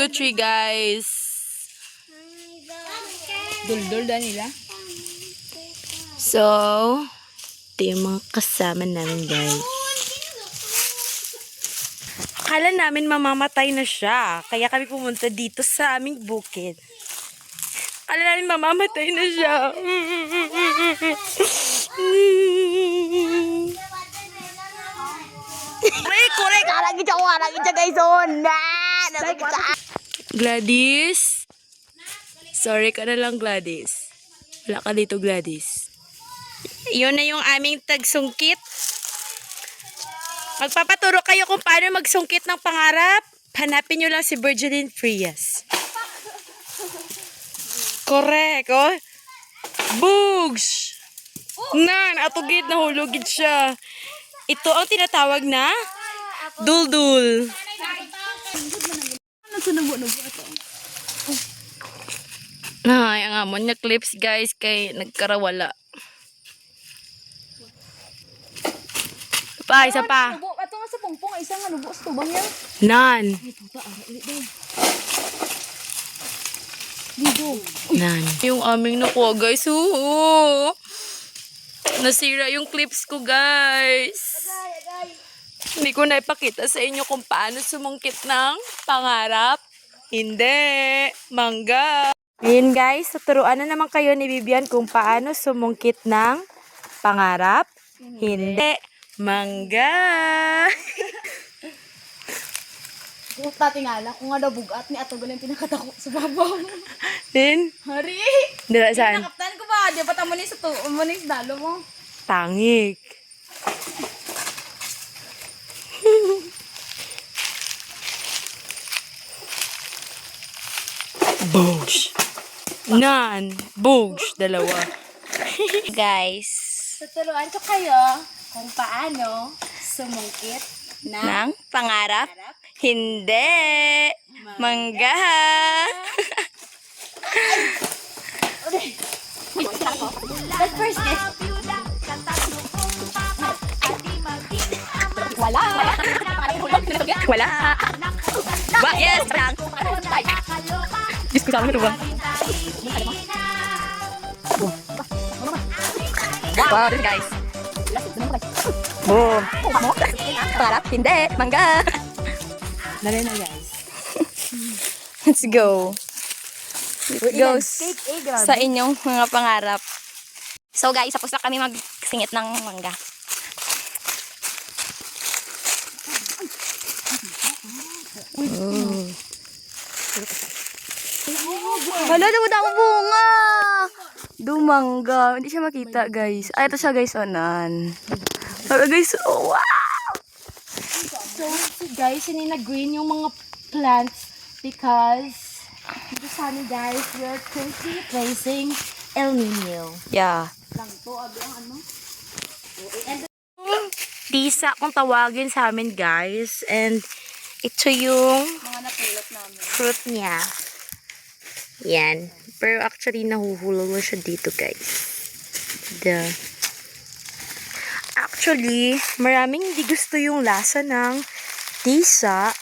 2, 3, guys. Dul-dul da nila. So, ito yung mga kasama namin, guys. Akala namin mamamatay na siya. Kaya kami pumunta dito sa aming bukid. Akala namin mamamatay na siya. Korek! Alagi siya, guys. Gladys? Sorry ka na lang, Gladys. Wala ka dito, Gladys. Yun na yung aming tagsungkit. Magpapaturo kayo kung paano magsungkit ng pangarap. Hanapin nyo lang si Virgilin Frias. Correct, oh. Bugs! Nan, atugid na hulugid siya. Ito ang tinatawag na dul-dul. Ay, ang amon niya clips, guys, kay nagkarawala. Isa pa. Ato nga sa pungpong, isa nga nubo sa tubang yan. Nan. Nan. Yung aming nakuha, guys. Nasira yung clips ko, guys. Hindi ko na ipakita sa inyo kung paano sumungkit ng pangarap. Hindi. Mangga. Ngayon, guys, tuturuan na naman kayo ni Vivian kung paano sumungkit ng pangarap. Hindi. Mangga. Kung tatingala, kung nga daw bugat ni ato galing pinakatako sa babaw. Din? Hari! Dila saan? Nakaptan ko ba? Di ba tamo ni sa dalo mo? Tangik. Bogs. Nan. Bogs. Dalawa. Guys. Tuturuan ko kayo kung paano sumungkit Nang pangarap? Hindi. Mangga. But first, guys. Wala. Wala. Ba, yes, lang. Diyos ko, sama na ba? Wow, this guys. Boom. Pangarap, hindi. Mangga. Dali na, guys. Let's go. It goes sa inyong mga pangarap. So guys, tapos na kami magsingit ng mangga. Hala, daw na bunga. Dumangga. Hindi siya makita, guys. Ay, ito siya, guys. Onan. Hala, guys. Oh, wow! So, guys, hindi na green yung mga plants because dito sa amin, guys, we're currently facing El Nino. Yeah. Lang to, abi ang ano? Tisa kung tawagin sa amin, guys. And ito yung Mga napulot namin. fruit niya. Yan. Pero actually, nahuhulog na siya dito, guys. Actually, maraming hindi gusto yung lasa ng tisa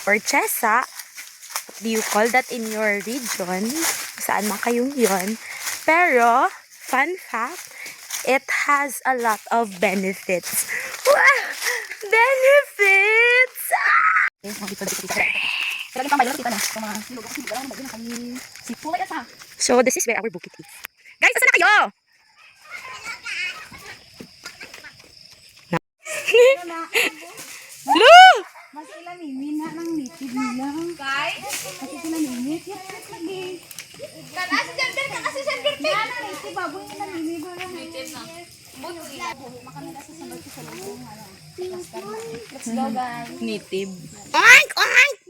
or chesa. What do you call that in your region? Saan man kayong yon. Pero, fun fact, it has a lot of benefits. Wow! Benefits! So, this is where our bukid is. Guys, saan na kayo? Lu! Mas ilan ini na ng native nila. Guys? Mas ilan ini? Lagi. Kasi sender. Na native baboy na native ba? Native na. Makamit sa sabag sa lubong. Let's go, guys. Native. Oink! Oink!